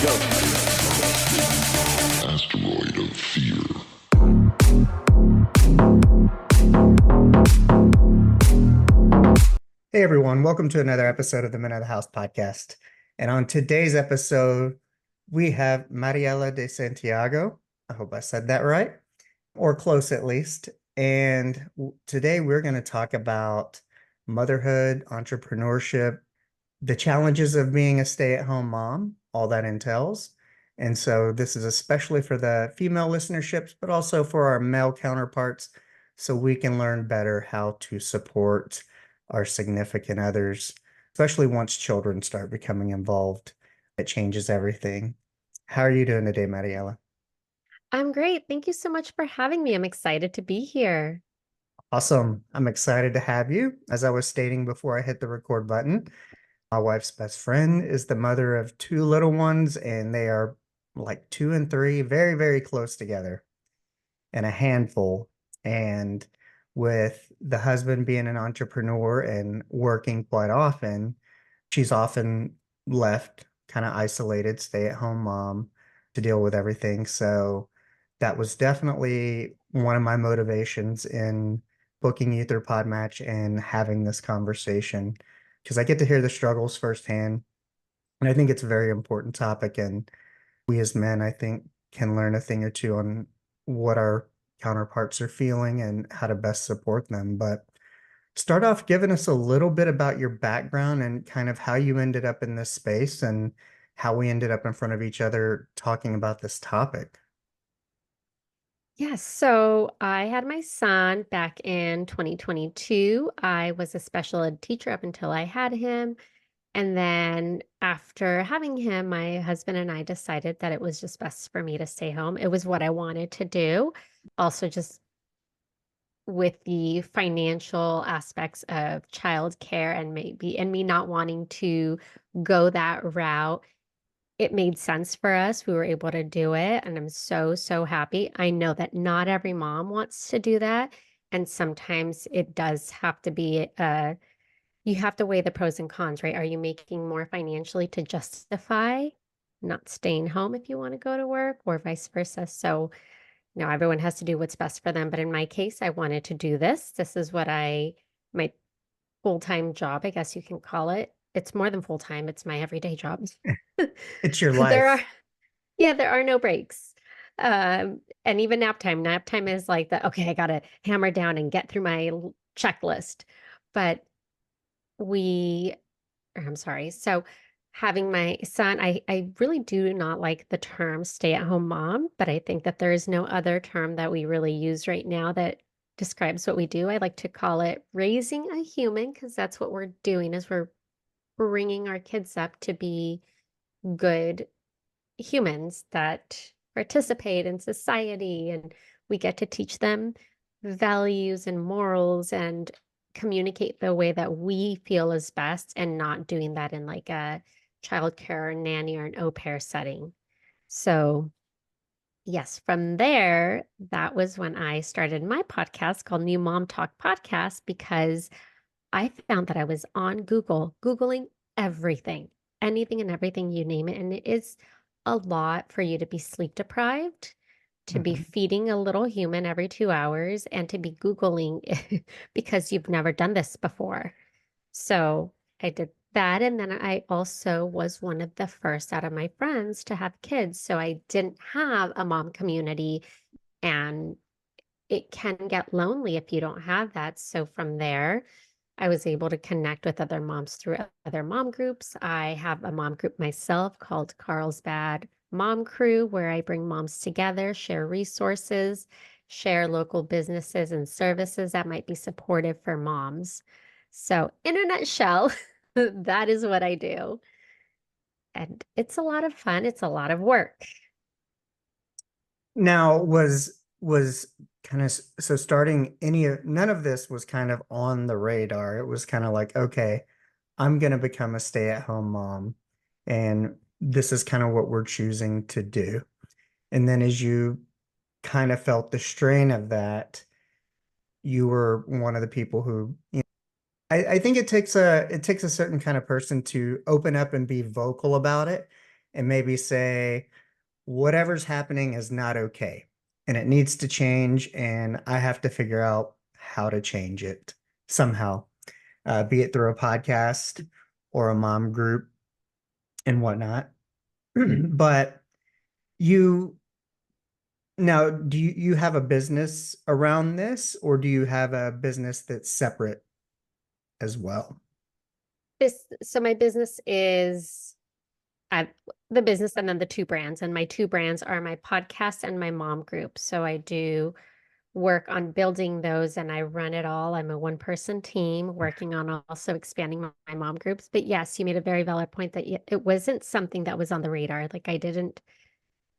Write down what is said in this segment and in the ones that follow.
Asteroid of fear. Hey everyone, welcome to another episode of the Men of the House podcast. And on today's episode, we have Mariela DeSantiago. I hope I said that right, or close at least. And today we're going to talk about motherhood, entrepreneurship, the challenges of being a stay-at-home mom, all that entails. And so this is especially for the female listenerships, but also for our male counterparts, so we can learn better how to support our significant others, especially once children start becoming involved. It changes everything. How are you doing today, Mariela? I'm great. Thank you so much for having me. I'm excited to be here. Awesome. I'm excited to have you. As I was stating before I hit the record button, my wife's best friend is the mother of two little ones, and they are like 2 and 3, very, very close together, and a handful. And with the husband being an entrepreneur and working quite often, she's often left kind of isolated, stay-at-home mom to deal with everything. So that was definitely one of my motivations in booking you through Podmatch and having this conversation, because I get to hear the struggles firsthand. And I think it's a very important topic. And we as men, I think, can learn a thing or two on what our counterparts are feeling and how to best support them. But start off giving us a little bit about your background and kind of how you ended up in this space and how we ended up in front of each other talking about this topic. Yes, so I had my son back in 2022. I was a special ed teacher up until I had him. And then after having him, my husband and I decided that it was just best for me to stay home. It was what I wanted to do. Also, just with the financial aspects of childcare and me not wanting to go that route, it made sense for us. We were able to do it, and I'm so, so happy. I know that not every mom wants to do that, and sometimes it does have to be you have to weigh the pros and cons, right? Are you making more financially to justify not staying home if you want to go to work, or vice versa? So, everyone has to do what's best for them. But in my case, I wanted to do this. This is my full-time job, I guess you can call it. It's more than full-time, it's my everyday job. It's your There are, life. yeah, there are no breaks. And even nap time. Nap time is like okay, I gotta hammer down and get through my checklist. But I'm sorry. So having my son, I really do not like the term stay-at-home mom, but I think that there is no other term that we really use right now that describes what we do. I like to call it raising a human, because that's what we're doing, is we're bringing our kids up to be good humans that participate in society, and we get to teach them values and morals and communicate the way that we feel is best, and not doing that in like a childcare or nanny or an au pair setting. So yes, from there, that was when I started my podcast called New Mom Talk Podcast, because I found that I was on Googling everything, anything and everything, you name it. And it is a lot for you to be sleep deprived, to be Mhm. feeding a little human every 2 hours, and to be Googling because you've never done this before. So I did that. And then I also was one of the first out of my friends to have kids. So I didn't have a mom community, and it can get lonely if you don't have that. So from there, I was able to connect with other moms through other mom groups. I have a mom group myself called Carlsbad Mom Crew, where I bring moms together, share resources, share local businesses and services that might be supportive for moms. So, in a nutshell, that is what I do. And it's a lot of fun. It's a lot of work. Now, was kind of so starting none of this was kind of on the radar. It was kind of like, okay, I'm going to become a stay-at-home mom, and this is kind of what we're choosing to do. And then as you kind of felt the strain of that, you were one of the people who, I think it takes a certain kind of person to open up and be vocal about it and maybe say, whatever's happening is not okay and it needs to change, and I have to figure out how to change it somehow, be it through a podcast or a mom group and whatnot. But you now, do you have a business around this, or do you have a business that's separate as well? So my business is I the business and then the two brands. And my two brands are my podcast and my mom group. So I do work on building those and I run it all. I'm a one-person team working on also expanding my mom groups. But yes, you made a very valid point that it wasn't something that was on the radar. Like I didn't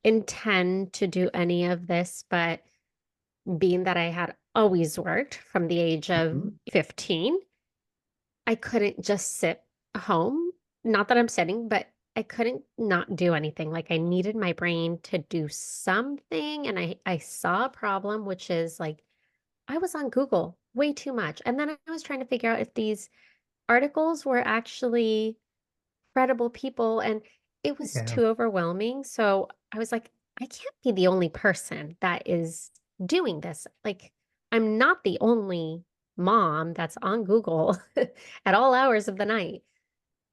intend to do any of this, but being that I had always worked from the age of Mhm. 15, I couldn't just sit home. Not that I'm sitting, but I couldn't not do anything. Like I needed my brain to do something. And I saw a problem, which is like I was on Google way too much. And then I was trying to figure out if these articles were actually credible people. And it was Yeah. too overwhelming. So I was like, I can't be the only person that is doing this. Like, I'm not the only mom that's on Google at all hours of the night.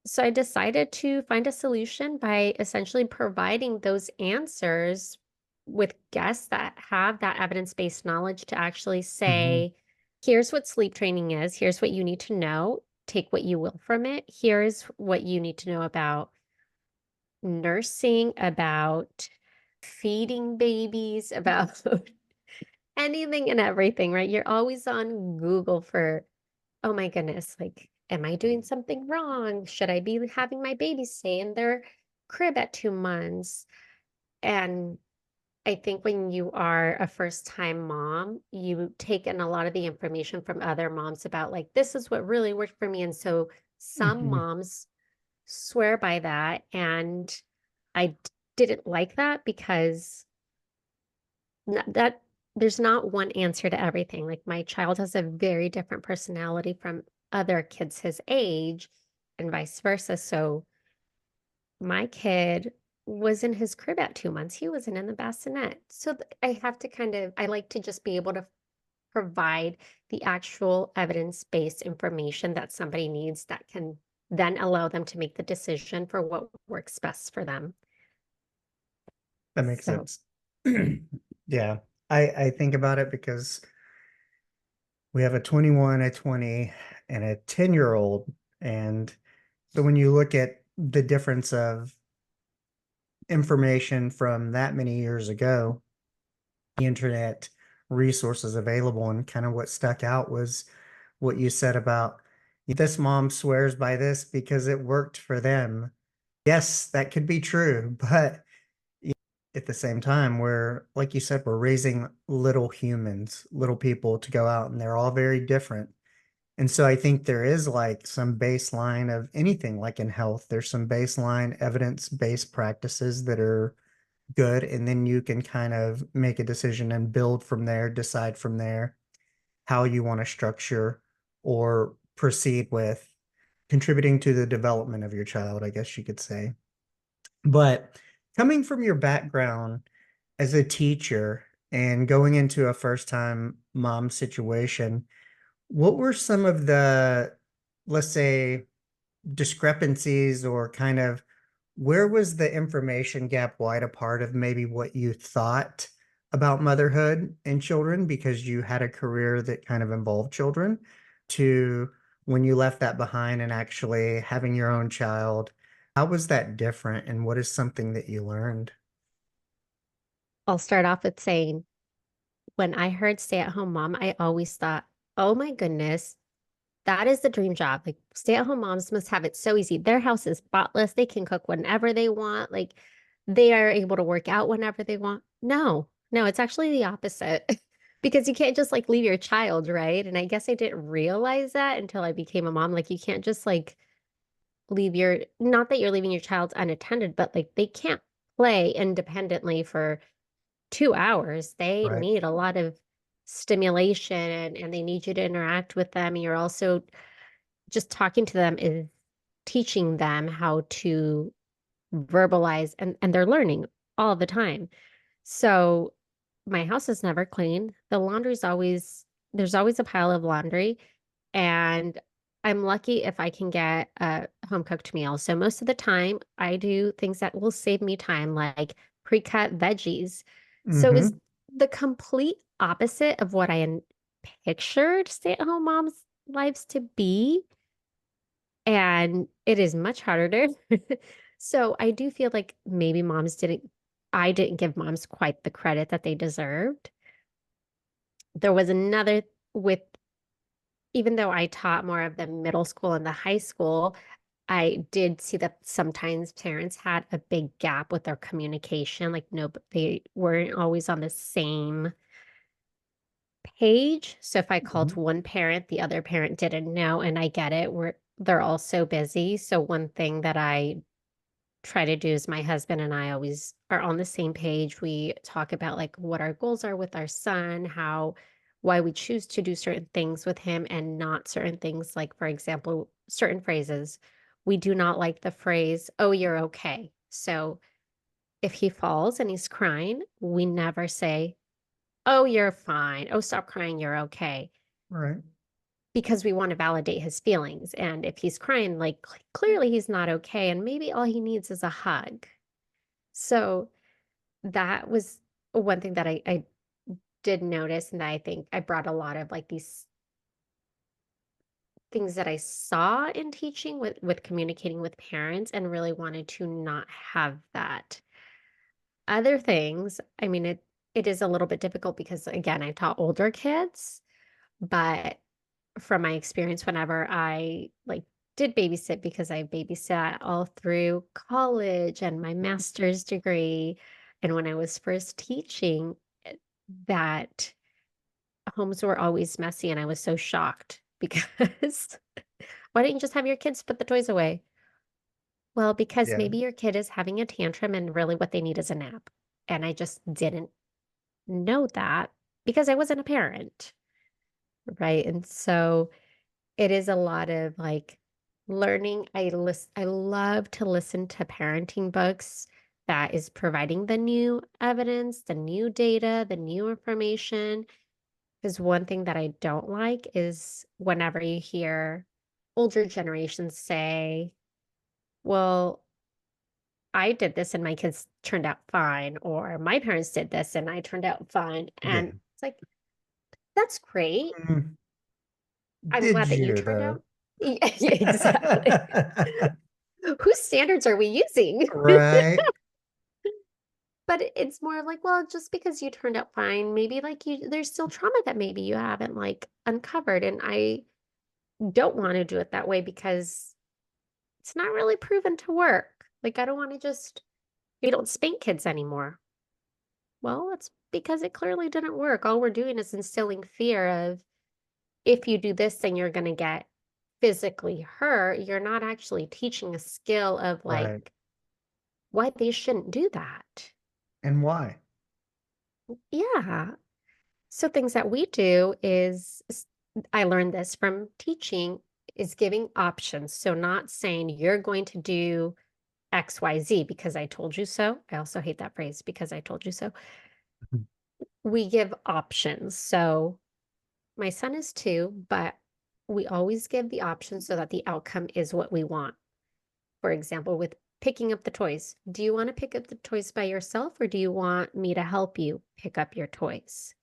So I decided to find a solution by essentially providing those answers with guests that have that evidence-based knowledge to actually Mhm. say, here's what sleep training is, here's what you need to know, take what you will from it. Here's what you need to know about nursing, about feeding babies, about anything and everything, right? You're always on Google for, oh my goodness, like, am I doing something wrong? Should I be having my baby stay in their crib at 2 months? And I think when you are a first-time mom, you take in a lot of the information from other moms about like, this is what really worked for me. And so some Mhm. moms swear by that. And didn't like that because that there's not one answer to everything. Like my child has a very different personality from other kids his age and vice versa. So my kid was in his crib at 2 months. He wasn't in the bassinet. So I have to I like to just be able to provide the actual evidence-based information that somebody needs that can then allow them to make the decision for what works best for them. That makes So sense. Yeah. I think about it because we have a 21, a 20, and a 10-year-old. And so when you look at the difference of information from that many years ago, the internet resources available, and kind of what stuck out was what you said about this mom swears by this because it worked for them. Yes, that could be true, but at the same time, we're, like you said, we're raising little humans, little people to go out, and they're all very different. And so I think there is like some baseline of anything, like in health, there's some baseline evidence-based practices that are good. And then you can kind of make a decision and build from there, decide from there how you want to structure or proceed with contributing to the development of your child, I guess you could say. But coming from your background as a teacher and going into a first time mom situation, what were some of the, let's say, discrepancies, or kind of where was the information gap wide apart of maybe what you thought about motherhood and children because you had a career that kind of involved children, to when you left that behind and actually having your own child? How was that different, and what is something that you learned? I'll start off with saying when I heard stay-at-home mom, I always thought, oh my goodness, that is the dream job. Like stay-at-home moms must have it so easy. Their house is spotless. They can cook whenever they want. Like they are able to work out whenever they want. No, no, it's actually the opposite because you can't just like leave your child, right? And I guess I didn't realize that until I became a mom. Like you can't just like leave your, not that you're leaving your child unattended, but like they can't play independently for 2 hours. They Right. need a lot of stimulation and they need you to interact with them. You're also just talking to them is teaching them how to verbalize, and they're learning all the time. So my house is never clean. There's always a pile of laundry. And I'm lucky if I can get a home cooked meal. So most of the time, I do things that will save me time, like pre-cut veggies. So it was Mm-hmm. the complete opposite of what I pictured stay-at-home moms' lives to be. And it is much harder. So I do feel like maybe I didn't give moms quite the credit that they deserved. There was another with even though I taught more of the middle school and the high school, I did see that sometimes parents had a big gap with their communication. Like, no, they weren't always on the same page. So if I called Mm-hmm. one parent, the other parent didn't know, and I get it. They're all so busy. So one thing that I try to do is my husband and I always are on the same page. We talk about like what our goals are with our son, why we choose to do certain things with him and not certain things. Like, for example, certain phrases. We do not like the phrase, "Oh, you're okay." So if he falls and he's crying, we never say, "Oh, you're fine. Oh, stop crying. You're okay." Right. Because we want to validate his feelings. And if he's crying, like clearly he's not okay. And maybe all he needs is a hug. So that was one thing that I did notice, and that I think I brought a lot of like these things that I saw in teaching with communicating with parents and really wanted to not have that. Other things, I mean, it is a little bit difficult because again, I taught older kids, but from my experience, whenever I like did babysit, because I babysat all through college and my master's degree, and when I was first teaching, that homes were always messy, and I was so shocked because why didn't you just have your kids put the toys away? Well, because Yeah. maybe your kid is having a tantrum and really what they need is a nap. And I just didn't know that because I wasn't a parent, right? And so it is a lot of like learning. I love to listen to parenting books that is providing the new evidence, the new data, the new information. Because one thing that I don't like is whenever you hear older generations say, well, I did this and my kids turned out fine, or my parents did this and I turned out fine. Yeah. And it's like, that's great. Mm. I'm Did glad that you you turned though? out. Yeah, exactly. Whose standards are we using? Right. But it's more of like, well, just because you turned out fine, maybe like there's still trauma that maybe you haven't like uncovered. And I don't want to do it that way because it's not really proven to work. Like, I don't want to we don't spank kids anymore. Well, it's because it clearly didn't work. All we're doing is instilling fear of if you do this, then you're going to get physically hurt. You're not actually teaching a skill of Right. like why they shouldn't do that. And why? Yeah. So things that we do I learned this from teaching, is giving options. So not saying you're going to do XYZ because I told you so. I also hate that phrase, because I told you so. Mhm. We give options. So my son is 2, but we always give the option so that the outcome is what we want. For example, with picking up the toys, do you want to pick up the toys by yourself, or do you want me to help you pick up your toys?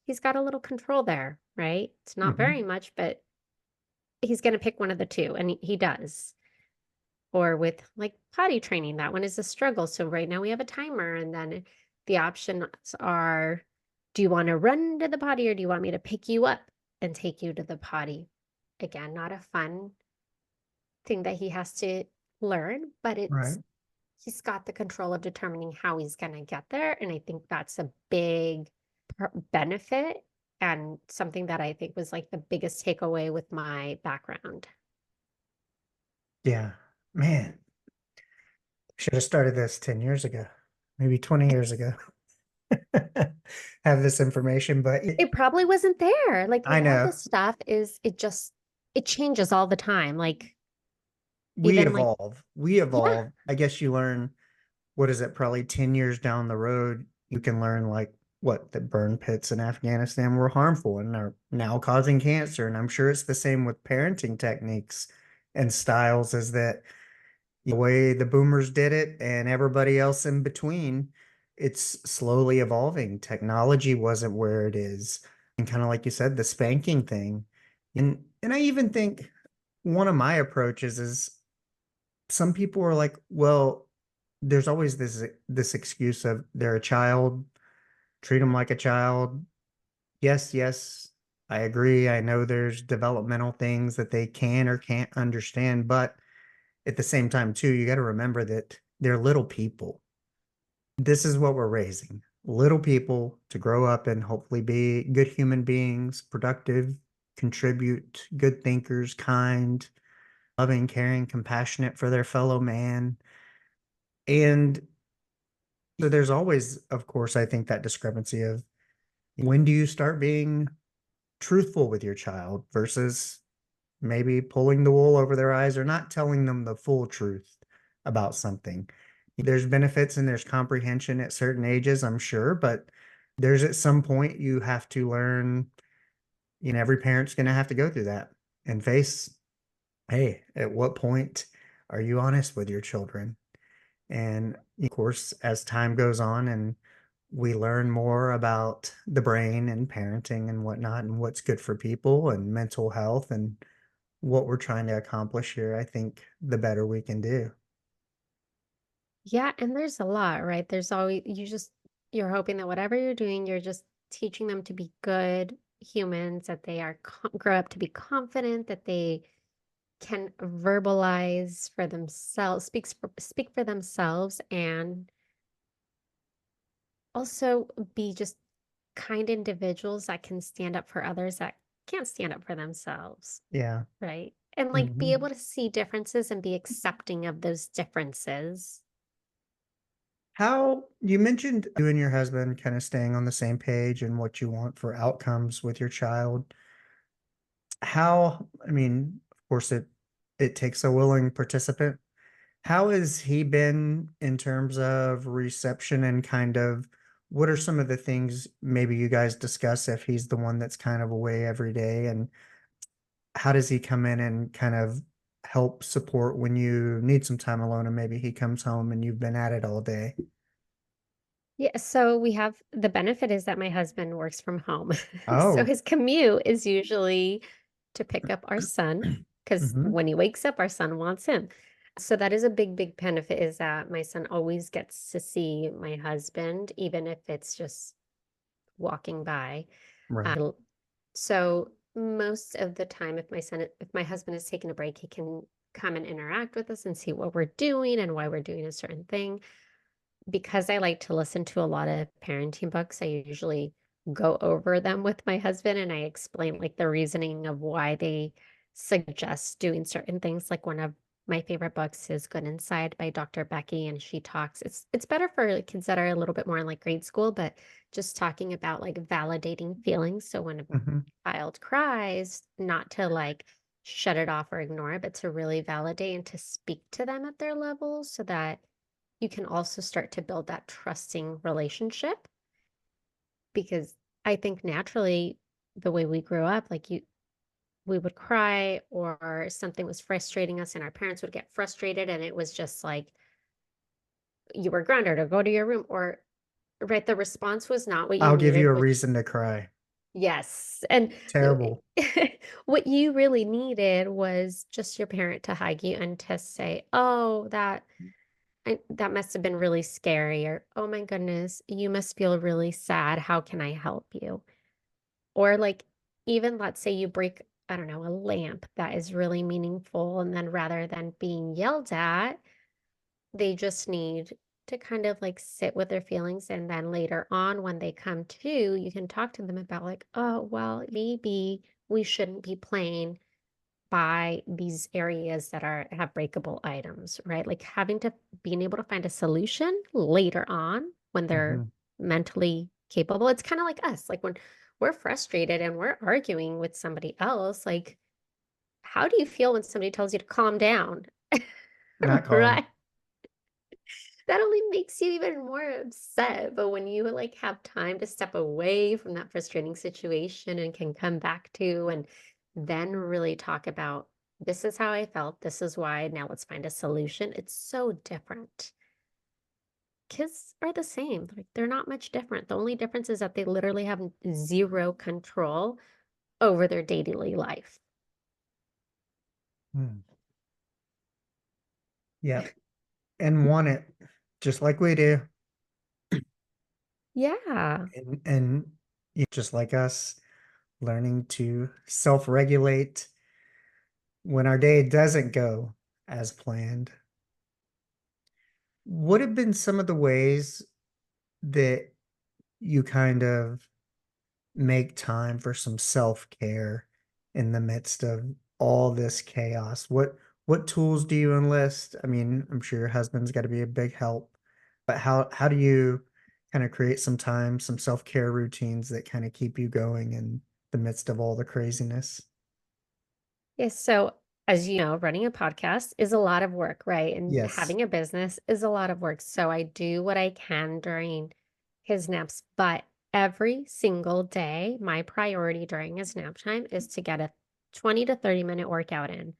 He's got a little control there, right? It's not very Mhm. much, but he's going to pick one of the two, and he does. Or with like potty training, that one is a struggle. So right now we have a timer, and then the options are, do you want to run to the potty, or do you want me to pick you up and take you to the potty? Again, not a fun thing that he has to learn, but Right. he's got the control of determining how he's going to get there. And I think that's a big benefit, and something that I think was like the biggest takeaway with my background. Yeah. Man, should have started this 10 years ago, maybe 20 years ago. Have this information, but It probably wasn't there. Like I with all know. this stuff it changes all the time. Like we Even like, evolve. We yeah, evolve. I guess you learn, what is it, probably 10 years down the road, you can learn like what the burn pits in Afghanistan were harmful and are now causing cancer. And I'm sure it's the same with parenting techniques and styles, is that the way the boomers did it and everybody else in between, it's slowly evolving. Technology wasn't where it is. And kind of like you said, the spanking thing. And I even think one of my approaches is, some people are like, well, there's always this excuse of they're a child, treat them like a child. Yes, yes, I agree. I know there's developmental things that they can or can't understand, but at the same time too, you got to remember that they're little people. This is what we're raising. Little people to grow up and hopefully be good human beings, productive, contribute, good thinkers, kind, loving, caring, compassionate for their fellow man. And so there's always, of course, I think that discrepancy of, when do you start being truthful with your child versus maybe pulling the wool over their eyes or not telling them the full truth about something. There's benefits and there's comprehension at certain ages, I'm sure, but there's at some point you have to learn, every parent's going to have to go through that and face, hey, at what point are you honest with your children? And of course, as time goes on and we learn more about the brain and parenting and whatnot and what's good for people and mental health and what we're trying to accomplish here, I think the better we can do. yeah, and there's a lot, right? There's always, you're hoping that whatever you're doing, you're just teaching them to be good humans, that they are grow up to be confident, that they can verbalize for themselves, speak for themselves, and also be just kind individuals that can stand up for others that can't stand up for themselves, Yeah. right? And like be Mhm. able to see differences and be accepting of those differences. How you mentioned you and your husband kind of staying on the same page and what you want for outcomes with your child. How, I mean, of course it takes a willing participant. How has he been in terms of reception and kind of, what are some of the things maybe you guys discuss if he's the one that's kind of away every day, and how does he come in and kind of help support when you need some time alone and maybe he comes home and you've been at it all day? Yeah, so we have the benefit is that my husband works from home. So Oh. his commute is usually to pick up our son because Hmm. when he wakes up, our son wants him. So that is a big, big benefit is that my son always gets to see my husband, even if it's just walking by. Right. Um, so most of the time, if my husband is taking a break, he can come and interact with us and see what we're doing and why we're doing a certain thing. Because I like to listen to a lot of parenting books, I usually go over them with my husband and I explain like the reasoning of why they suggest doing certain things. Like one of my favorite books is Good Inside by Dr. Becky, and she talks, it's better for kids that are a little bit more in like grade school, but just talking about like validating feelings. So when a Hmm. child cries, not to like shut it off or ignore it, but to really validate and to speak to them at their level so that you can also start to build that trusting relationship. Because I think naturally, the way we grew up, we would cry or something was frustrating us, and our parents would get frustrated, and it was just like, you were grounded or go to your room, or right, the response was not what you I'll give you needed, a which, reason to cry. yes. And Terrible. what you really needed was just your parent to hug you and to say, oh, that must have been really scary, or oh my goodness, you must feel really sad. How can I help you? Or like, even let's say you break, I don't know, a lamp that is really meaningful. And then rather than being yelled at, they just need to kind of like sit with their feelings. And then later on, when they come to, you can talk to them about, like, oh, well, maybe we shouldn't be playing by these areas that are have breakable items, right? Like having to being able to find a solution later on when they're Hmm. mentally capable. It's kind of like us, like when we're frustrated and we're arguing with somebody else, like how do you feel when somebody tells you to calm down? Not calm. Right? That only makes you even more upset. But when you like have time to step away from that frustrating situation and can come back to and then really talk about this is how I felt, this is why, now let's find a solution. It's so different. Kids are the same. Like they're not much different. The only difference is that they literally have zero control over their daily life. Hmm. Yeah. And want it just like we do. Yeah. And just like us, learning to self-regulate when our day doesn't go as planned. What have been some of the ways that you kind of make time for some self-care in the midst of all this chaos? What tools do you enlist? I mean, I'm sure your husband's got to be a big help, but how do you kind of create some time, some self-care routines that kind of keep you going in the midst of all the craziness? Yes. So, as you know, running a podcast is a lot of work, right? And Yes. having a business is a lot of work. So, I do what I can during his naps, but every single day, my priority during his nap time is to get a 20 to 30-minute workout in.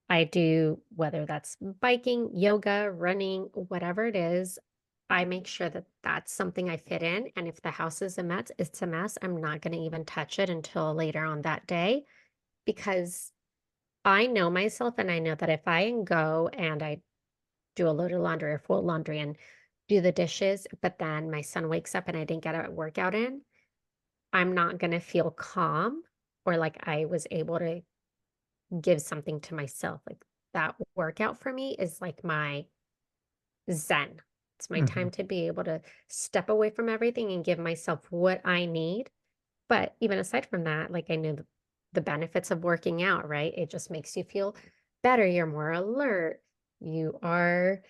I do, whether that's biking, yoga, running, whatever it is, I make sure that that's something I fit in. And if the house is a mess, it's a mess. I'm not going to even touch it until later on that day because I know myself and I know that if I go and I do a load of laundry or fold laundry and do the dishes, but then my son wakes up and I didn't get a workout in, I'm not going to feel calm or like I was able to give something to myself. Like that workout for me is like my zen. It's my Hmm. time to be able to step away from everything and give myself what I need. But even aside from that, like I know the benefits of working out, right? It just makes you feel better. You're more alert. You are,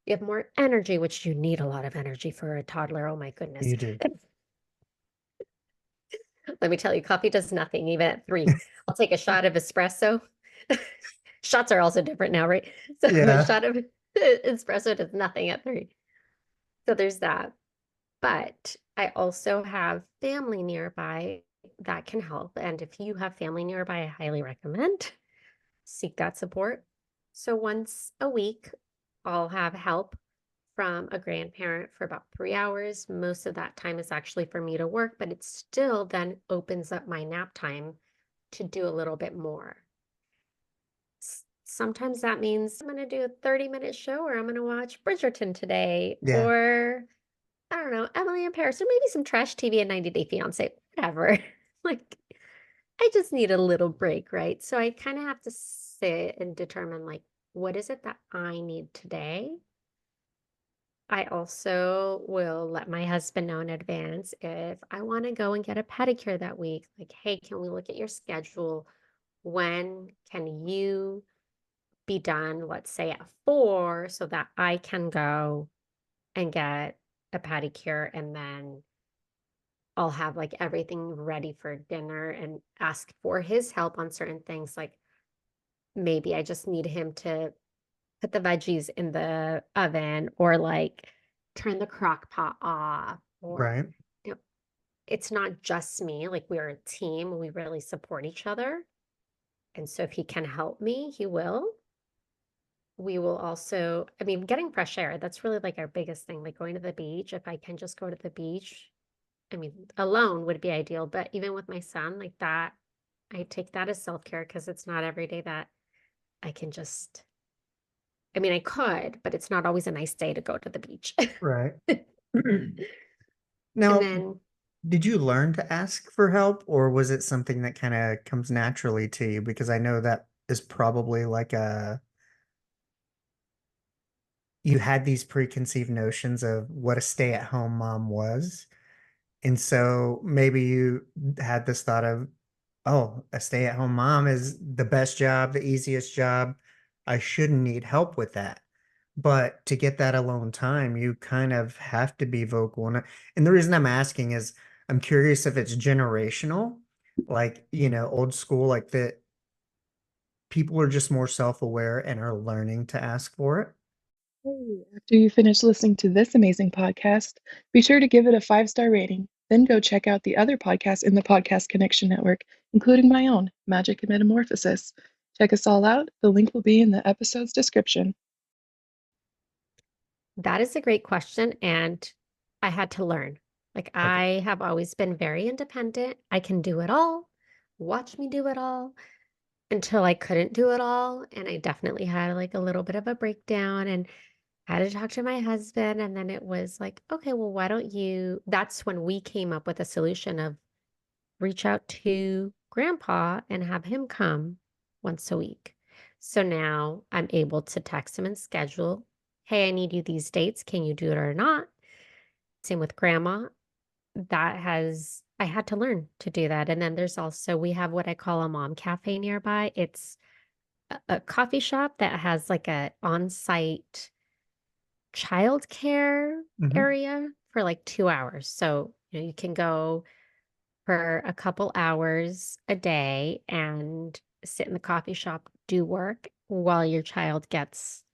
you have more energy, which you need a lot of energy for a toddler. Oh my goodness. You do. Let me tell you, coffee does nothing, even at 3. I'll take a shot of espresso. Shots are also different now, right? So a Yeah. shot of espresso does nothing at 3. So there's that. But I also have family nearby that can help. And if you have family nearby, I highly recommend seek that support. So once a week, I'll have help from a grandparent for about 3 hours. Most of that time is actually for me to work, but it still then opens up my nap time to do a little bit more. Sometimes that means I'm going to do a 30-minute show or I'm going to watch Bridgerton today Yeah. or I don't know, Emily in Paris or maybe some trash TV and 90 Day Fiance, whatever. Like I just need a little break, right? So I kind of have to sit and determine like what is it that I need today? I also will let my husband know in advance if I want to go and get a pedicure that week. Like, hey, can we look at your schedule? When can you be done, let's say at 4, so that I can go and get a pedicure and then I'll have like everything ready for dinner and ask for his help on certain things. Like maybe I just need him to put the veggies in the oven or like turn the crock pot off or Right. you know, it's not just me. Like we're a team. We really support each other. And so if he can help me, he will. We will also, I mean, getting fresh air, that's really like our biggest thing. Like going to the beach. If I can just go to the beach, I mean, alone would be ideal, but even with my son, like that, I take that as self-care because it's not every day that I can just, I mean, I could, but it's not always a nice day to go to the beach. Right. And Now, then, did you learn to ask for help, or was it something that kind of comes naturally to you? Because I know that is probably like you had these preconceived notions of what a stay-at-home mom was. And so maybe you had this thought of, oh, a stay-at-home mom is the best job, the easiest job. I shouldn't need help with that. But to get that alone time, you kind of have to be vocal. And the reason I'm asking is I'm curious if it's generational, like, old school, like people are just more self-aware and are learning to ask for it. Hey, after you finish listening to this amazing podcast, be sure to give it a 5-star rating. Then go check out the other podcasts in the Podcast Connection Network, including my own, Magic and Metamorphosis. Check us all out. The link will be in the episode's description. That is a great question, and I had to learn. Like, Okay. I have always been very independent. I can do it all. Watch me do it all until I couldn't do it all. And I definitely had like a little bit of a breakdown and had to talk to my husband. And then it was like, okay, well, why don't you? That's when we came up with a solution of reach out to grandpa and have him come once a week. So now I'm able to text him and schedule, hey, I need you these dates. Can you do it or not? Same with grandma. I had to learn to do that. And then there's also, we have what I call a mom cafe nearby. It's a coffee shop that has like a on-site childcare Mhm. area for like 2 hours. So, you can go for a couple hours a day and sit in the coffee shop, do work while your child gets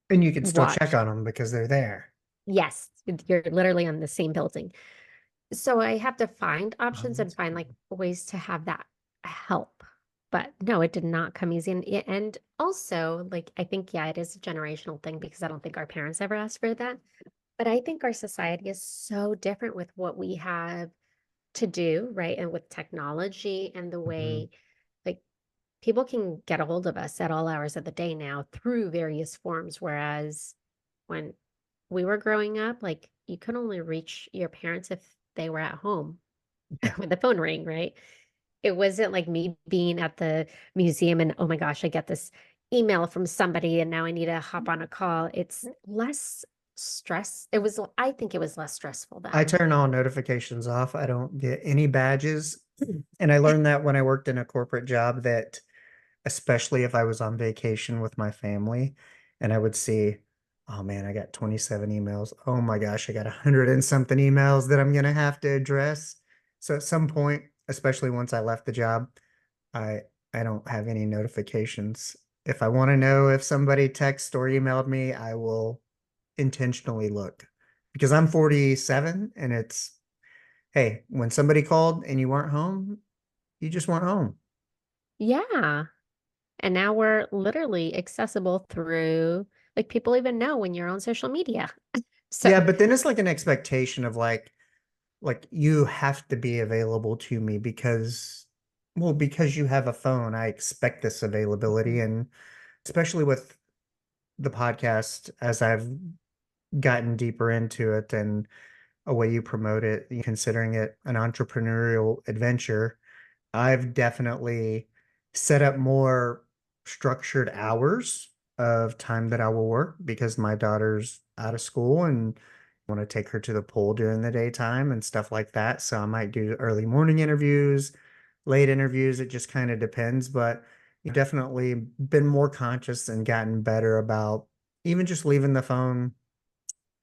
And you can still check watched. on them because they're there. Yes, you're literally on the same building. So I have to find Oh, options and that's find cool. like ways to have that help. But no, it did not come easy. And also, like, I think, yeah, it is a generational thing because I don't think our parents ever asked for that. But I think our society is so different with what we have to do, right? And with technology and the Mhm. way like people can get a hold of us at all hours of the day now through various forms. Whereas when we were growing up, like you could only reach your parents if they were at home Yeah. when the phone rang, right? It wasn't like me being at the museum and oh my gosh, I get this email from somebody and now I need to hop on a call. It's less stress. I think it was less stressful I then. turn all notifications off. I don't get any badges. And I learned that when I worked in a corporate job that especially if I was on vacation with my family and I would see, oh man, I got 27 emails. Oh my gosh, I got 100 and something emails that I'm gonna have to address. So at some point, especially once I left the job, I I don't have any notifications. If I want to know if somebody texted or emailed me, I will intentionally look because I'm 47 and it's, hey, when somebody called and you weren't home, you just weren't home. Yeah. And now we're literally accessible through like people even know when you're on social media. So Yeah, but then it's like an expectation of like you have to be available to me because well, because you have a phone, I expect this availability. Mhm. And especially with the podcast, as I've gotten deeper into it and a way you promote it, considering it an entrepreneurial adventure, I've definitely set up more structured hours of time that I will work because my daughter's out of school and I want to take her to the pool during the daytime and stuff like that. So I might do early morning interviews, late interviews. It just kind of depends, but I've definitely been more conscious and gotten better about even just leaving the phone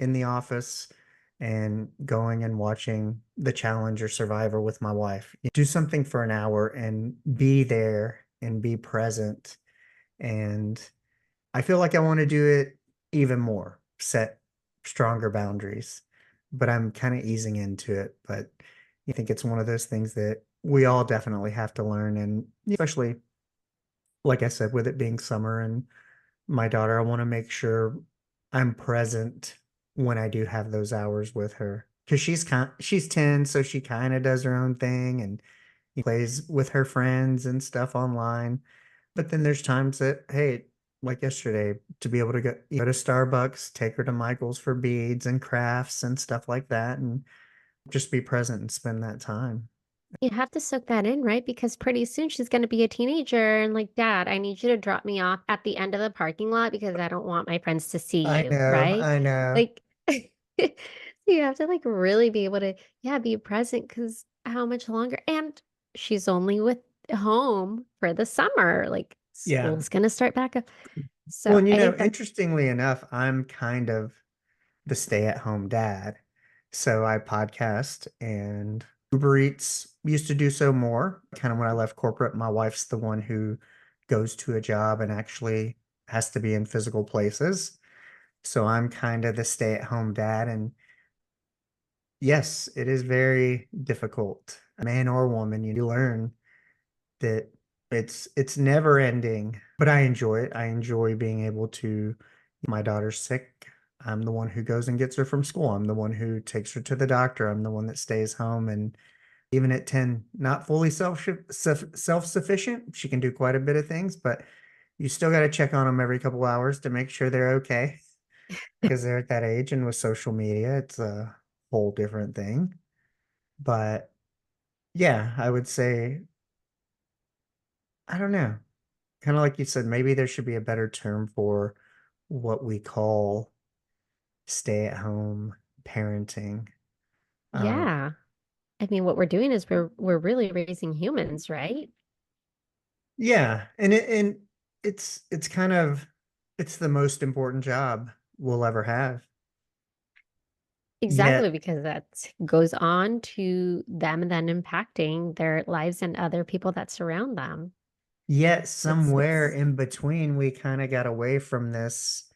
in the office and going and watching the challenge or survivor with my wife. Do something for an hour and be there and be present. And I feel like I want to do it even more, set stronger boundaries, but I'm kind of easing into it. But I think it's one of those things that we all definitely have to learn. And especially, like I said, with it being summer and my daughter, I want to make sure I'm present when I do have those hours with her because she's 10, so she kind of does her own thing and plays with her friends and stuff online. But then there's times that, hey, like yesterday, to be able to go to Starbucks, take her to Michael's for beads and crafts and stuff like that, and just be present and spend that time. You have to soak that in, right? Because pretty soon she's going to be a teenager and like, Dad, I need you to drop me off at the end of the parking lot because I don't want my friends to see I you, know, right? I know. Like, you have to like really be able to, yeah, be present because how much longer? And she's only with home for the summer. Like, Yeah. school's going to start back up. Well, So and I think that, interestingly enough, I'm kind of the stay-at-home dad. So I podcast and Uber Eats used to do so more. Kind of when I left corporate, my wife's the one who goes to a job and actually has to be in physical places. So I'm kind of the stay-at-home dad, and yes, it is very difficult. Man or woman, you learn that it's never ending, but I enjoy it. I enjoy being able to, my daughter's sick. I'm the one who goes and gets her from school. I'm the one who takes her to the doctor. I'm the one that stays home. And even at 10, not fully self-sufficient. She can do quite a bit of things, but you still got to check on them every couple hours to make sure they're okay because they're at that age. And with social media, it's a whole different thing. But yeah, I would say, I don't know. Kind of like you said, maybe there should be a better term for what we call stay-at-home parenting. Um, Yeah. I mean, what we're doing is we're really raising humans, right? yeah, and it's kind of it's the most important job we'll ever have. Exactly, Yet, because that goes on to them and then impacting their lives and other people that surround them. yet It's somewhere it's in between, we kind of got away from this.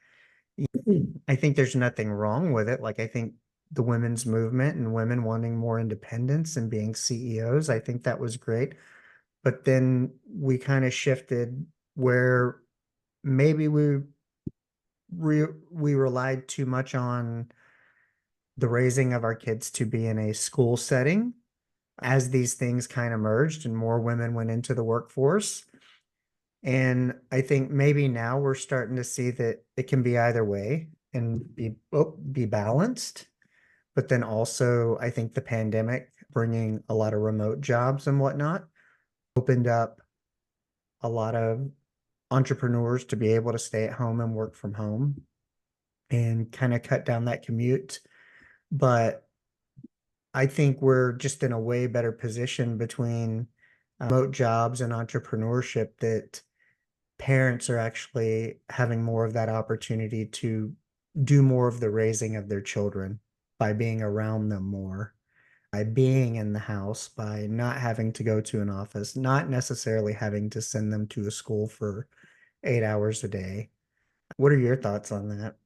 I think there's nothing wrong with it. Like I think the women's movement and women wanting more independence and being CEOs, I think that was great. But then we kind of shifted where maybe we relied too much on the raising of our kids to be in a school setting as these things kind of merged and more women went into the workforce. And I think maybe now we're starting to see that it can be either way and be balanced. But then also, I think the pandemic bringing a lot of remote jobs and whatnot opened up a lot of entrepreneurs to be able to stay at home and work from home and kind of cut down that commute. But I think we're just in a way better position between remote jobs and entrepreneurship that parents are actually having more of that opportunity to do more of the raising of their children by being around them more, by being in the house, by not having to go to an office, not necessarily having to send them to a school for 8 hours a day. What are your thoughts on that?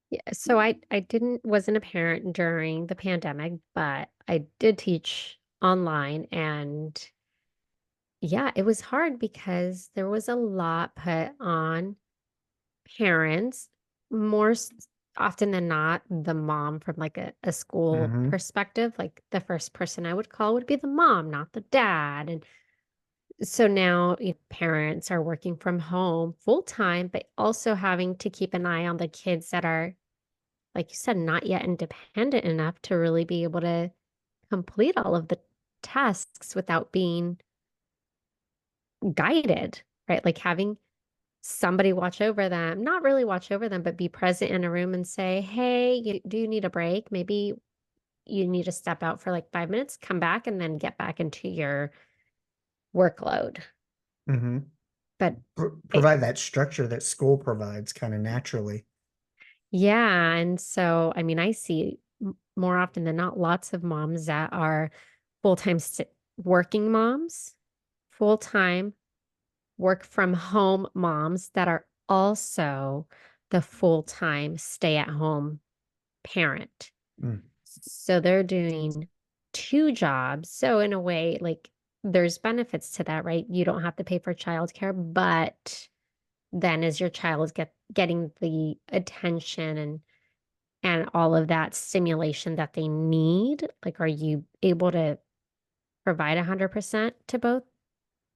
Yeah, so I didn't wasn't a parent during the pandemic, but I did teach online and yeah, it was hard because there was a lot put on parents, more often than not, the mom from like a school Mm-hmm. perspective, like the first person I would call would be the mom, not the dad. And so now parents are working from home full time, but also having to keep an eye on the kids that are, like you said, not yet independent enough to really be able to complete all of the tasks without being guided, right? Like having somebody watch over them, not really watch over them, but be present in a room and say, hey, do you need a break? Maybe you need to step out for like 5 minutes, come back, and then get back into your workload. Mm-hmm. But it, Provide that structure that school provides kind of naturally. yeah. And so, I mean, I see more often than not lots of moms that are full-time working moms, full-time work from home moms that are also the full-time stay-at-home parent. Mm. So they're doing two jobs. So in a way, like there's benefits to that, right? You don't have to pay for childcare, but then is your child getting the attention and all of that stimulation that they need? Like, are you able to provide 100% to both?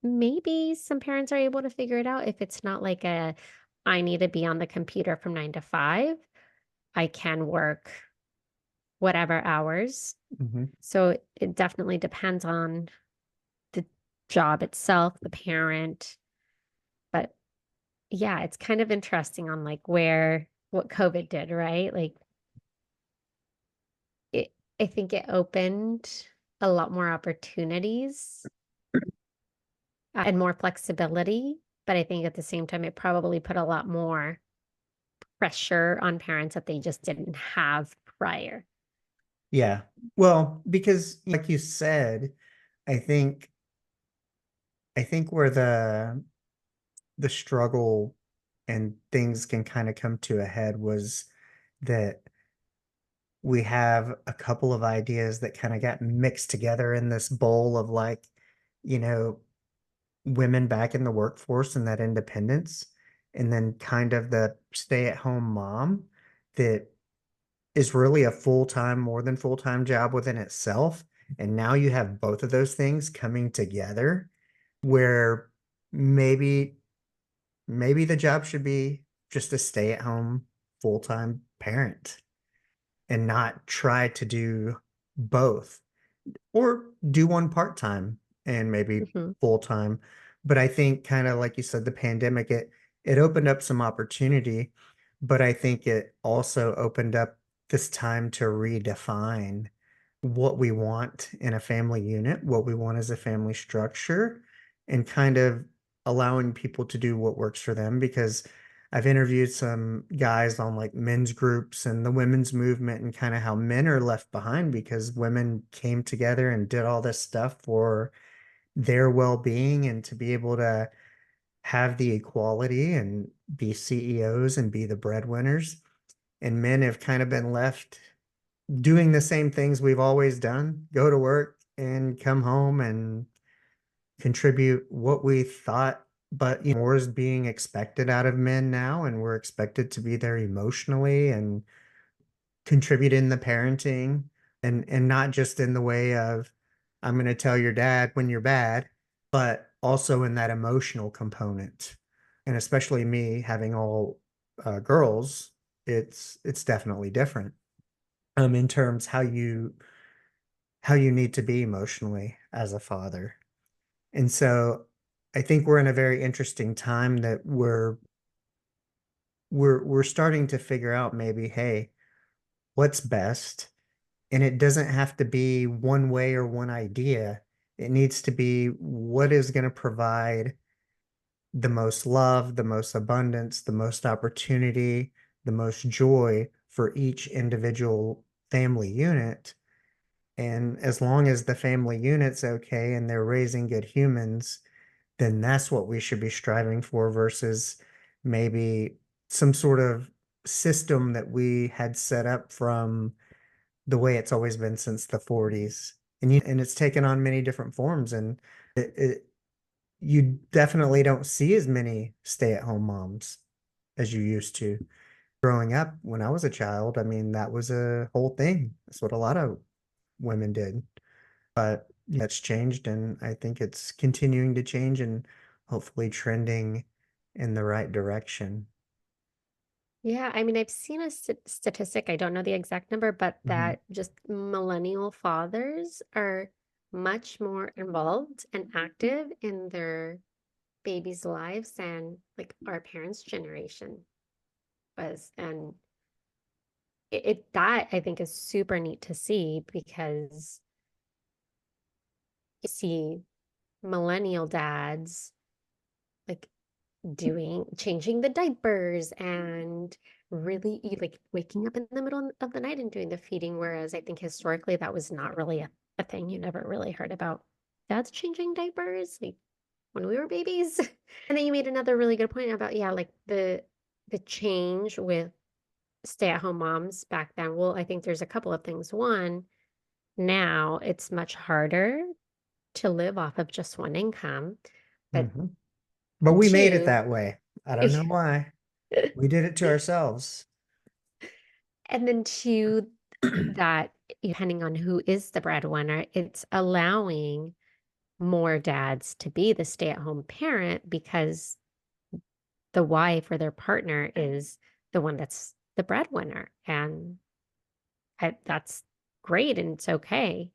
Maybe some parents are able to figure it out if it's not like I need to be on the computer from 9 to 5. I can work whatever hours. Mm-hmm. So it definitely depends on the job itself, the parent. But yeah, it's kind of interesting on like what COVID did, right? Like it, I think it opened a lot more opportunities and more flexibility. But I think at the same time, it probably put a lot more pressure on parents that they just didn't have prior. Yeah. Well, because like you said, I think I think where the struggle and things can kind of come to a head was that we have a couple of ideas that kind of got mixed together in this bowl of like, you know, women back in the workforce and that independence, and then kind of the stay-at-home mom that is really a full-time, more than full-time job within itself. And now you have both of those things coming together where maybe the job should be just a stay-at-home full-time parent and not try to do both, or do one part-time and maybe Hmm. full-time. But I think kind of like you said, the pandemic, it opened up some opportunity, but I think it also opened up this time to redefine what we want in a family unit, what we want as a family structure, and kind of allowing people to do what works for them. Because I've interviewed some guys on like men's groups and the women's movement and kind of how men are left behind because women came together and did all this stuff for their well-being and to be able to have the equality and be CEOs and be the breadwinners. And men have kind of been left doing the same things we've always done, go to work and come home and contribute what we thought, but more is being expected out of men now, and we're expected to be there emotionally and contribute in the parenting, and not just in the way of I'm going to tell your dad when you're bad, but also in that emotional component. And especially me having all girls, it's definitely different in terms how you need to be emotionally as a father. And so I think we're in a very interesting time that we're starting to figure out maybe, hey, what's best? And it doesn't have to be one way or one idea. It needs to be what is going to provide the most love, the most abundance, the most opportunity, the most joy for each individual family unit. And as long as the family unit's okay and they're raising good humans, then that's what we should be striving for versus maybe some sort of system that we had set up from the way it's always been since the 40s. And it's taken on many different forms, and you definitely don't see as many stay-at-home moms as you used to. Growing up when I was a child, I mean, that was a whole thing. That's what a lot of women did. But that's changed, and I think it's continuing to change and hopefully trending in the right direction. Yeah, I mean, I've seen a statistic, I don't know the exact number, but Mhm. that just millennial fathers are much more involved and active in their babies' lives than like our parents' generation was. And that I think is super neat to see because you see millennial dads like changing the diapers and really like waking up in the middle of the night and doing the feeding, whereas I think historically that was not really a thing. You never really heard about dads changing diapers like when we were babies. And then you made another really good point about, yeah, like the change with stay-at-home moms back then. Well, I think there's a couple of things. One, now it's much harder to live off of just one income. But Mhm. But we made it two, that way. I don't know why. We did it to ourselves. and then two, that depending on who is the breadwinner, it's allowing more dads to be the stay-at-home parent because the wife or their partner is the one that's the breadwinner. And that's great and it's okay.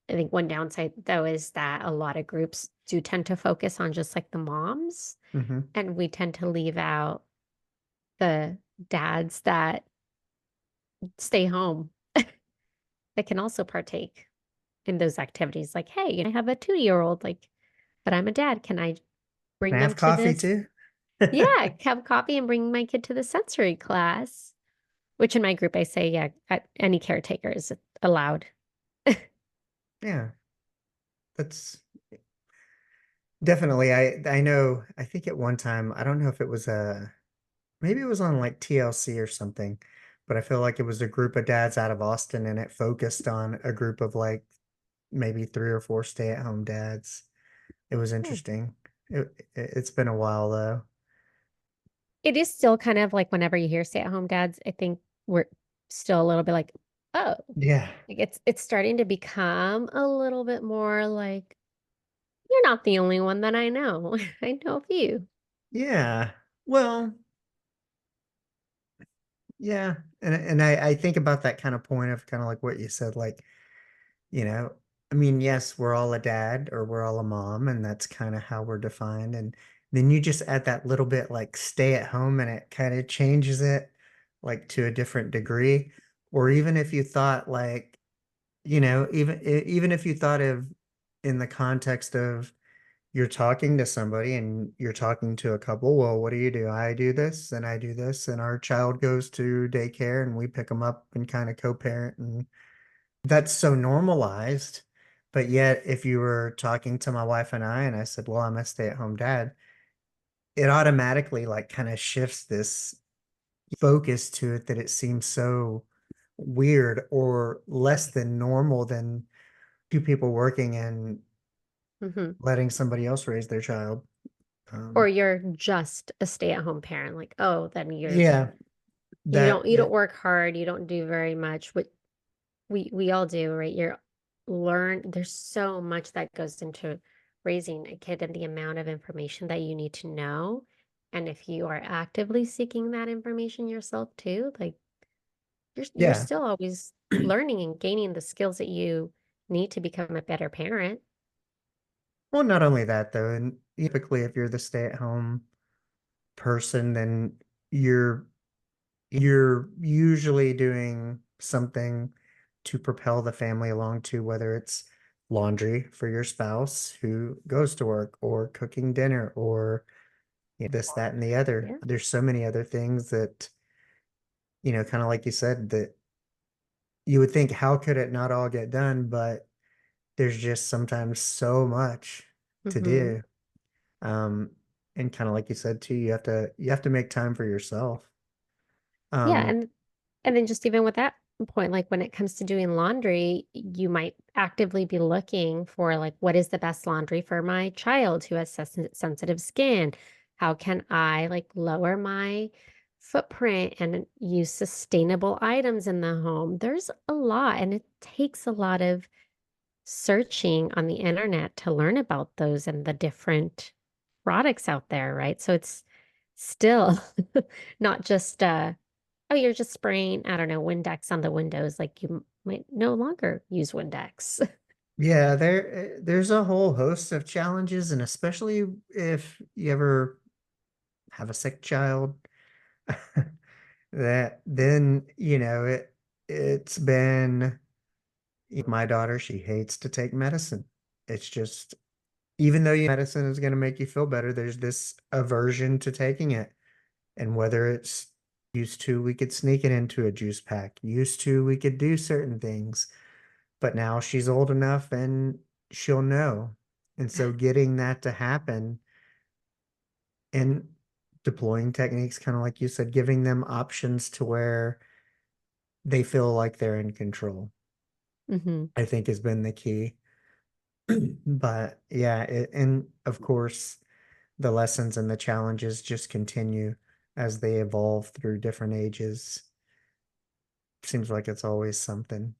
I think one downside though is that a lot of groups do tend to focus on just like the moms, Mhm. and we tend to leave out the dads that stay home that can also partake in those activities. Like, hey, I have a 2-year-old, like, but I'm a dad. Can I Can bring I them have to coffee this? too? Yeah, have coffee and bring my kid to the sensory class, which in my group I say, yeah, any caretaker is allowed. Yeah, that's Definitely. I know, I think at one time, I don't know if it was maybe it was on like TLC or something, but I feel like it was a group of dads out of Austin and it focused on a group of like maybe 3 or 4 stay-at-home dads. It was Hmm. interesting. It's been a while though. It is still kind of like whenever you hear stay-at-home dads, I think we're still a little bit like, oh, Yeah. like it's starting to become a little bit more like you're not the only one that I know. I know a few. Yeah. Well, yeah. And I think about that kind of point of kind of like what you said, like, you know, I mean, yes, we're all a dad or we're all a mom, and that's kind of how we're defined. And then you just add that little bit like stay at home and it kind of changes it like to a different degree. Or even if you thought like, even if you thought of in the context of you're talking to somebody and you're talking to a couple, well, what do you do? I do this and I do this, and our child goes to daycare and we pick them up and kind of co-parent, and that's so normalized. But yet, if you were talking to my wife and I said, well, I'm a stay-at-home dad, it automatically like kind of shifts this focus to it that it seems so weird or less than normal than two people working and Hmm. letting somebody else raise their child. Or Um, you're just a stay-at-home parent, like, oh, then yeah, you don't that work hard, you don't do very much. What we all do, right? There's so much that goes into raising a kid and the amount of information that you need to know. And if you are actively seeking that information yourself too, like you're yeah. still always learning and gaining the skills that you need to become a better parent. Well, not only that though, and typically if you're the stay-at-home person, then you're you're usually doing something to propel the family along to whether it's laundry for your spouse who goes to work or cooking dinner or this, that, and the other. Yeah. There's so many other things that, kind of like you said, that you would think, how could it not all get done? But there's just sometimes so much to Hmm. do. Um, and kind of like you said too, you have to make time for yourself. Yeah, Um, and then just even with that point, like when it comes to doing laundry, you might actively be looking for like what is the best laundry for my child who has sensitive skin? How can I like lower my footprint and use sustainable items in the home? There's a lot, and it takes a lot of searching on the internet to learn about those and the different products out there, right? So it's still not just oh, you're just spraying, I don't know, Windex on the windows. Like might no longer use Windex. Yeah, there's a whole host of challenges, and especially if you ever have a sick child, that then, it's been my daughter, she hates to take medicine. It's just even though medicine is going to make you feel better, there's this aversion to taking it. And whether it's used to, we could sneak it into a juice pack. Used to, we could do certain things. But now she's old enough and she'll know. And so getting that to happen and deploying techniques, kind of like you said, giving them options to where they feel like they're in control, Hmm. I think has been the key. But yeah, and of course, the lessons and the challenges just continue as they evolve through different ages. Seems like it's always something.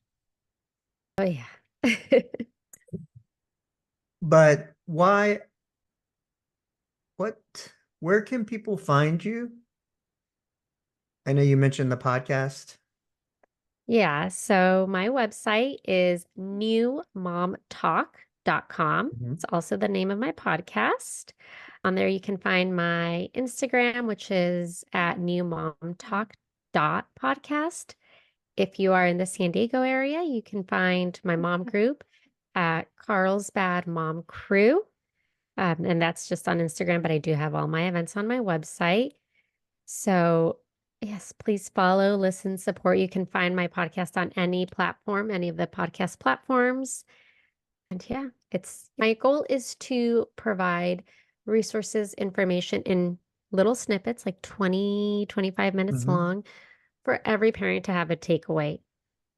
Oh yeah. But what, where can people find you? I know you mentioned the podcast. Yeah, so my website is newmomtalk.com. Mhm. It's also the name of my podcast. On there you can find my Instagram, which is at newmomtalk.podcast. If you are in the San Diego area, you can find my mom group at Carlsbad Mom Crew. And that's just on Instagram, but I do have all my events on my website. So, yes, please follow, listen, support. You can find my podcast on any platform, any of the podcast platforms. And yeah, it's my goal is to provide resources, information in little snippets, like 20, 25 minutes Mhm. long, for every parent to have a takeaway.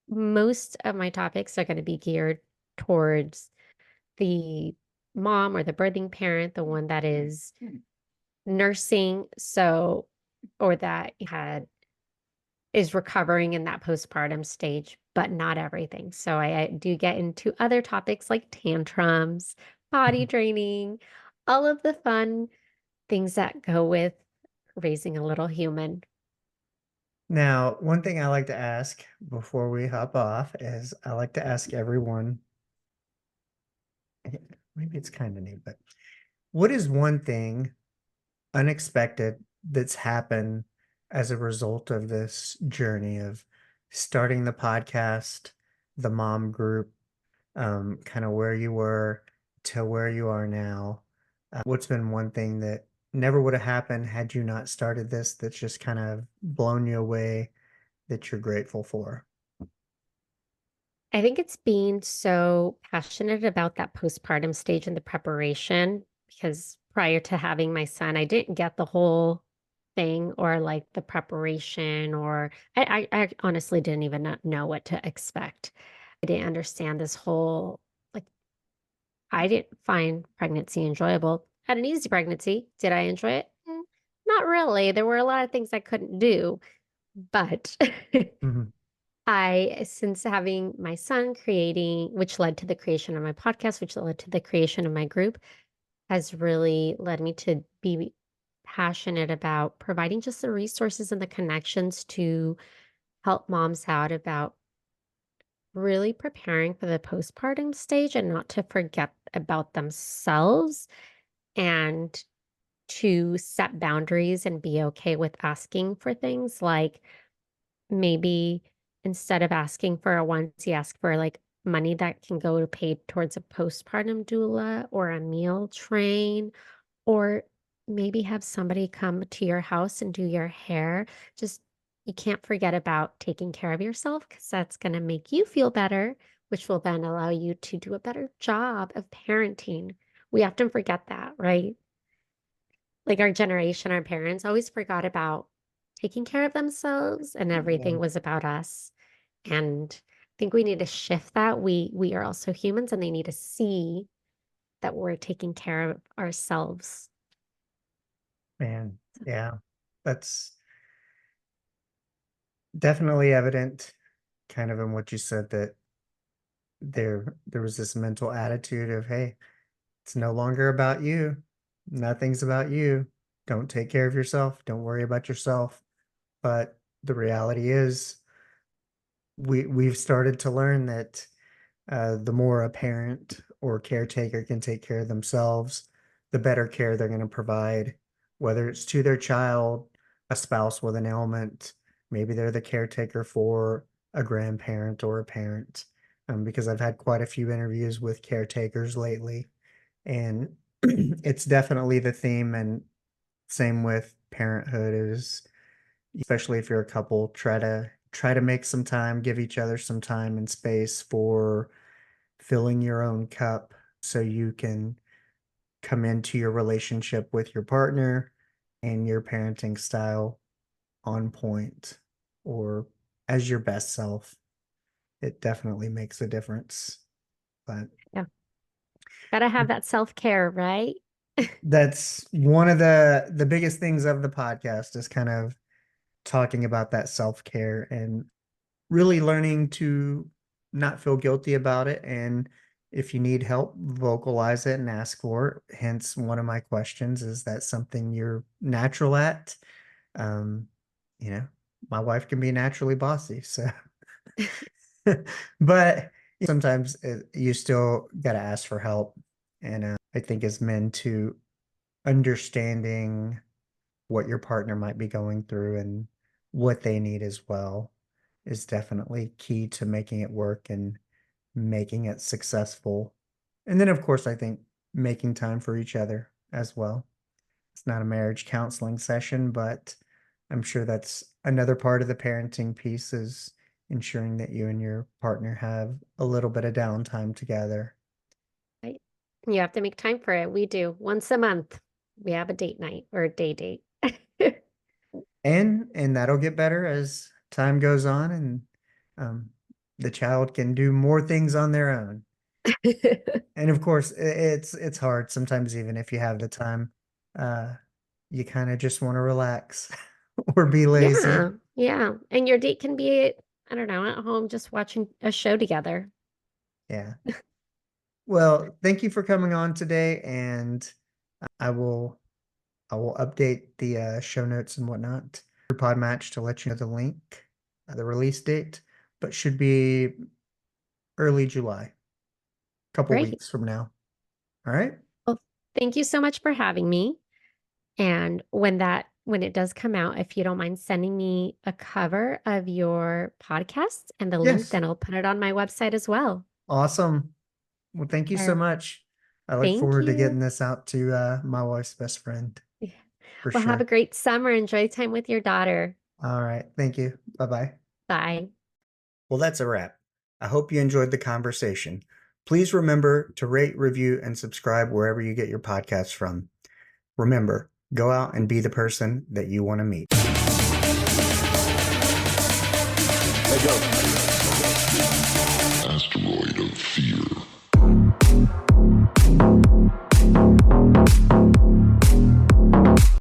Most of my topics are going to be geared towards the mom or the birthing parent, the one that is nursing, so or that is recovering in that postpartum stage, but not everything. So I do get into other topics like tantrums, potty training, all of the fun things that go with raising a little human. Now, one thing I like to ask before we hop off is I like to ask everyone, maybe it's kind of neat, but what is one thing unexpected that's happened as a result of this journey of starting the podcast, the mom group, kind of where you were to where you are now? What's been one thing that never would have happened had you not started this that's just kind of blown you away that you're grateful for? I think it's being so passionate about that postpartum stage and the preparation because prior to having my son, I didn't get the whole thing or like the preparation, or I honestly didn't even know what to expect. I didn't understand this whole, like, I didn't find pregnancy enjoyable. Had an easy pregnancy. Did I enjoy it? Not really. There were a lot of things I couldn't do, but Mhm. since having my son creating, which led to the creation of my podcast, which led to the creation of my group, has really led me to be passionate about providing just the resources and the connections to help moms out about really preparing for the postpartum stage and not to forget about themselves, and to set boundaries and be okay with asking for things like, maybe instead of asking for a onesie, ask for like money that can go to pay towards a postpartum doula or a meal train, or maybe have somebody come to your house and do your hair. Just, you can't forget about taking care of yourself because that's going to make you feel better, which will then allow you to do a better job of parenting. We often forget that, right? Like our generation, our parents always forgot about taking care of themselves and Yeah, everything was about us. And I think we need to shift that. We are also humans and they need to see that we're taking care of ourselves. man. Yeah. That's definitely evident kind of in what you said that there was this mental attitude of, hey, it's no longer about you. Nothing's about you. Don't take care of yourself. Don't worry about yourself. But the reality is we've started to learn that the more a parent or caretaker can take care of themselves, the better care they're going to provide, whether it's to their child, a spouse with an ailment, maybe they're the caretaker for a grandparent or a parent. Because I've had quite a few interviews with caretakers lately, and it's definitely the theme. And same with parenthood is, especially if you're a couple, try to make some time, give each other some time and space for filling your own cup so you can come into your relationship with your partner and your parenting style on point or as your best self. It definitely makes a difference. But Yeah. Gotta have that self-care, right? that's one of the biggest things of the podcast is kind of talking about that self-care and really learning to not feel guilty about it. And if you need help, vocalize it and ask for it. Hence, one of my questions is that something you're natural at? Um, you know, my wife can be naturally bossy, so but sometimes you still got to ask for help. And I think as men, to understanding what your partner might be going through and what they need as well is definitely key to making it work and making it successful. And then, of course, I think making time for each other as well. It's not a marriage counseling session, but I'm sure that's another part of the parenting piece is ensuring that you and your partner have a little bit of downtime together. You have to make time for it. We do. Once a month, we have a date night or a day date. And that'll get better as time goes on and the child can do more things on their own. And of course, it's hard sometimes, even if you have the time. You kind of just want to relax or be lazy. Yeah, yeah. And your date can be, I don't know, at home just watching a show together. Yeah. Well, thank you for coming on today, and I will update the show notes and whatnot for Podmatch to let you know the link, the release date, but should be early July, couple Great. weeks from now. All right. Well, thank you so much for having me. And when it does come out, if you don't mind sending me a cover of your podcast and the link, Yes. then I'll put it on my website as well. Awesome. Well, thank you so Or- much. I look Thank forward to you. getting this out to my wife's best friend. Yeah. For Well, have sure. a great summer. Enjoy time with your daughter. All right. Thank you. Bye-bye. Bye. Well, that's a wrap. I hope you enjoyed the conversation. Please remember to rate, review, and subscribe wherever you get your podcasts from. Remember, go out and be the person that you want to meet. Asteroid